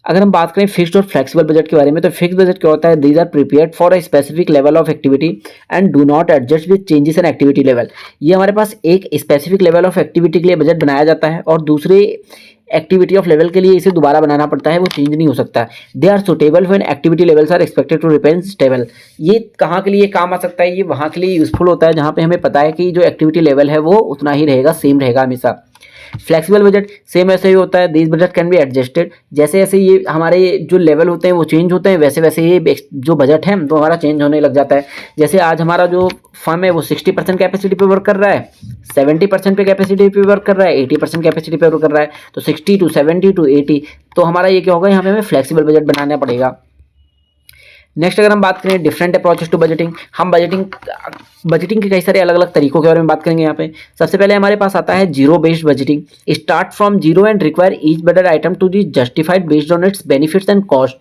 अगर हम बात करें फिक्स्ड और फ्लेक्सिबल बजट के बारे में, तो फिक्स्ड बजट क्या होता है, these are prepared for a specific level of activity and do not adjust with changes in activity level. ये हमारे पास एक स्पेसिफिक लेवल ऑफ एक्टिविटी के लिए बजट बनाया जाता है और दूसरे एक्टिविटी ऑफ लेवल के लिए इसे दोबारा बनाना पड़ता है, वो चेंज नहीं हो सकता। They are suitable when activity levels are expected to remain stable. ये कहाँ के लिए काम आ सकता है, ये वहाँ के लिए यूजफुल होता है जहाँ पे हमें पता है कि जो एक्टिविटी लेवल है वो उतना ही रहेगा, सेम रहेगा हमेशा। फ्लेक्सिबल बजट सेम ऐसे ही होता है, this budget can be adjusted, जैसे जैसे ये हमारे जो लेवल होते हैं वो चेंज होते हैं वैसे वैसे ये जो बजट है तो हमारा चेंज होने लग जाता है। जैसे आज हमारा जो फर्म है वो 60% कैपेसिटी पे वर्क कर रहा है, 70% पे कैपेसिटी पे वर्क कर रहा है, 80% कैपेसिटी पे वर्क कर रहा है, तो 60 to 70 to 80, तो हमारा ये क्या होगा, यहाँ पे हमें फ्लेक्सिबल बजट बनाना पड़ेगा। नेक्स्ट अगर हम बात करें डिफरेंट अप्रोचेस टू बजटिंग, हम बजटिंग के कई सारे अलग अलग तरीकों के बारे में बात करेंगे यहाँ पे। सबसे पहले हमारे पास आता है zero based budgeting. Start from zero and require each budget item to be justified based on its benefits and cost.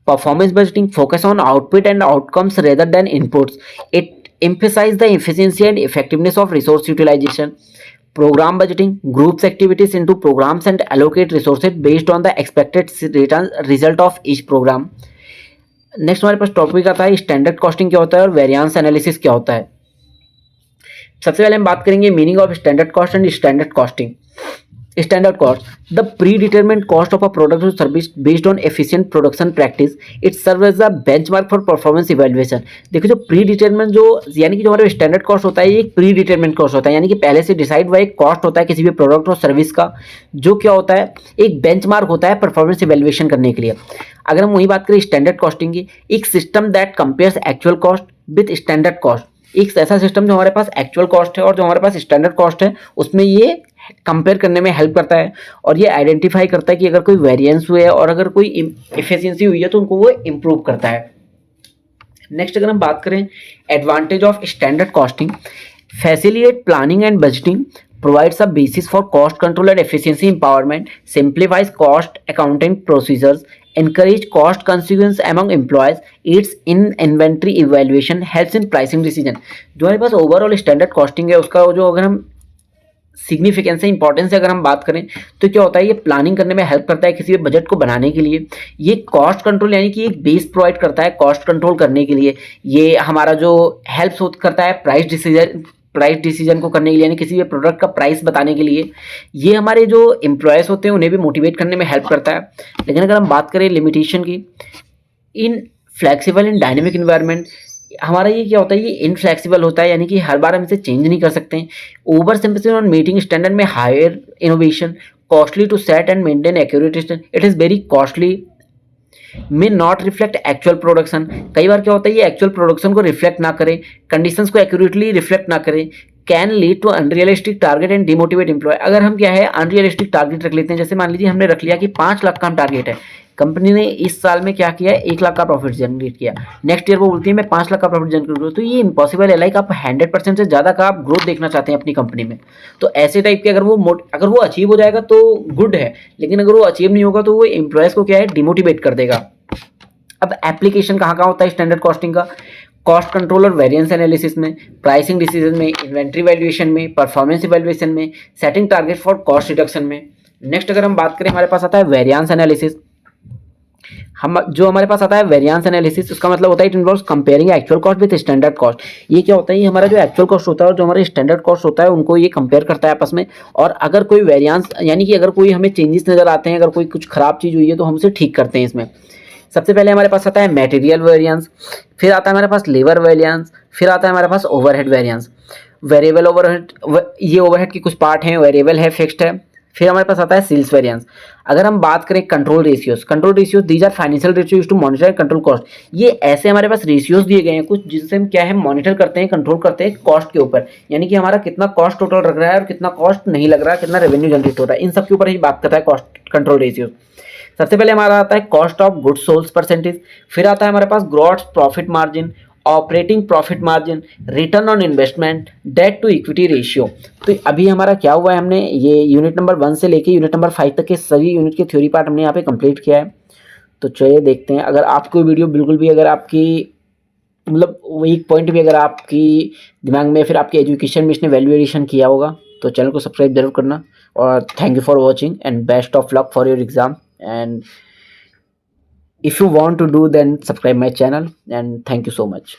Performance budgeting focus on output and outcomes rather than inputs. It emphasize the efficiency and effectiveness of resource utilization. Program budgeting groups activities into programs and allocate resources based on the expected result of each program. Next हमारे पास topic आता है standard costing क्या होता है और variance analysis क्या होता है। सबसे पहले हम बात करेंगे meaning of standard cost and standard costing. Standard cost, the predetermined cost of a product और service based on efficient production practice. It serve as the benchmark for performance evaluation. देखो जो प्री डिटरमिन्ड यानी कि जो हमारा standard cost होता है ये एक प्री डिटरमिन्ड कॉस्ट होता है, यानी कि पहले से डिसाइड हुआ एक कॉस्ट होता है किसी भी प्रोडक्ट और सर्विस का, जो क्या होता है एक बेंचमार्क होता है परफॉर्मेंस इवैल्यूएशन करने के लिए। अगर हम वही बात करें स्टैंडर्ड कॉस्टिंग की, एक system that compares actual cost with standard cost. एक ऐसा सिस्टम जो हमारे पास एक्चुअल कॉस्ट है और जो हमारे पास स्टैंडर्ड कॉस्ट है उसमें ये कंपेयर करने में हेल्प करता है और ये आइडेंटिफाई करता है कि अगर कोई वेरिएंस हुए और अगर कोई एफिशिएंसी हुई है तो उनको वो इम्प्रूव करता है। नेक्स्ट अगर हम बात करें advantage of standard costing, facilitate planning and budgeting, provides a basis for cost control and efficiency empowerment, simplifies cost accounting procedures, encourage cost consequence among employees, aids in inventory evaluation, helps in pricing decision। जो हमारे पास overall standard costing है उसका जो अगर हम significance है, importance है अगर हम बात करें तो क्या होता है, ये प्लानिंग करने में हेल्प करता है किसी भी बजट को बनाने के लिए। ये कॉस्ट कंट्रोल यानी कि एक बेस प्रोवाइड करता है कॉस्ट कंट्रोल करने के लिए। ये हमारा जो हेल्प करता है प्राइस डिसीजन को करने के लिए, यानी किसी भी प्रोडक्ट का प्राइस बताने के लिए। ये हमारे जो एम्प्लॉयज़ होते हैं उन्हें भी मोटिवेट करने में हेल्प करता है। लेकिन अगर हम बात करें लिमिटेशन की, इन फ्लेक्सिबल एंड डायनेमिक इन्वायरमेंट, हमारा ये क्या होता है, ये इनफ्लेक्सिबल होता है, यानी कि हर बार हम इसे चेंज नहीं कर सकते हैं। Over simplicity on meeting standard में higher innovation, costly to set and maintain accurate standard, it is very costly, may not reflect actual production. कई बार क्या होता है, ये एक्चुअल प्रोडक्शन को रिफ्लेक्ट ना करे, कंडीशंस को एक्यूरेटली रिफ्लेक्ट ना करे, can lead to unrealistic target and demotivate employee. अगर हम क्या है अनरियलिस्टिक टारगेट रख लेते हैं, जैसे मान लीजिए हमने रख लिया कि 5 लाख का हम टारगेट है, कंपनी ने इस साल में क्या किया है 1 लाख का प्रॉफिट जनरेट किया, नेक्स्ट ईयर वो बोलती है मैं 5 लाख का प्रॉफिट जनरेट करूँ, तो ये इम्पॉसिबल है। लाइक आप 100% से ज़्यादा का आप ग्रोथ देखना चाहते हैं अपनी कंपनी में, तो ऐसे टाइप के अगर वो अचीव हो जाएगा तो गुड है, लेकिन अगर वो अचीव नहीं होगा तो वो एम्प्लॉयज़ को क्या है डिमोटिवेट कर देगा। अब एप्लीकेशन कहाँ कहाँ होता है स्टैंडर्ड कॉस्टिंग का, कॉस्ट कंट्रोल और वेरिएंस एनालिसिस में, प्राइसिंग डिसीजन में, इन्वेंट्री वैल्यूएशन में, परफॉर्मेंस इवैल्यूएशन में, setting target for cost reduction में। नेक्स्ट अगर हम बात करें हमारे पास आता है वेरिएंस एनालिसिस। हमारे पास आता है वेरिएंस एनालिसिस, उसका मतलब होता है it involves comparing actual cost with standard cost. ये क्या होता है, ये हमारा जो एक्चुअल कॉस्ट होता है और जो हमारा स्टैंडर्ड कॉस्ट होता है उनको ये कंपेयर करता है आपस में, और अगर कोई वेरिएंस यानी कि अगर कोई हमें चेंजेस नजर आते हैं, अगर कोई कुछ खराब चीज़ हुई है तो हम उसे ठीक करते हैं इसमें। सबसे पहले हमारे पास आता है मटेरियल वेरिएंस, फिर आता है हमारे पास लेबर वेरिएंस, फिर आता है हमारे पास ओवरहेड वेरिएंस। वेरिएबल ओवरहेड, ये ओवरहेड की कुछ पार्ट हैं, वेरिएबल है, फिक्स्ड है। फिर हमारे पास आता है सेल्स वेरिएंस। अगर हम बात करें control ratios these are financial ratio used to monitor control cost. ये ऐसे हमारे पास रेशियोज दिए गए हैं कुछ, जिससे हम क्या है मॉनिटर करते हैं, कंट्रोल करते हैं कॉस्ट के ऊपर, यानी कि हमारा कितना कॉस्ट टोटल लग रहा है और कितना कॉस्ट नहीं लग रहा है, कितना रेवेन्यू जनरेट हो रहा है, इन सब के ऊपर ही बात करता है कॉस्ट कंट्रोल रेशियोज। सबसे पहले हमारा आता है cost of goods sold percentage, फिर आता है हमारे पास gross profit margin, operating profit margin, return on investment, debt to equity ratio. तो अभी हमारा क्या हुआ है, हमने ये यूनिट नंबर 1 से लेके यूनिट नंबर 5 तक के सभी यूनिट के थ्योरी पार्ट हमने यहाँ पे कंप्लीट किया है। तो चलिए देखते हैं, अगर आपको वीडियो बिल्कुल भी अगर आपकी मतलब एक पॉइंट भी अगर आपकी दिमाग में फिर आपके एजुकेशन में इसने वैल्यू एडिशन किया होगा तो चैनल को सब्सक्राइब जरूर करना। और thank you for watching and best of luck for your exam, and if you want to do then subscribe my channel, and thank you so much.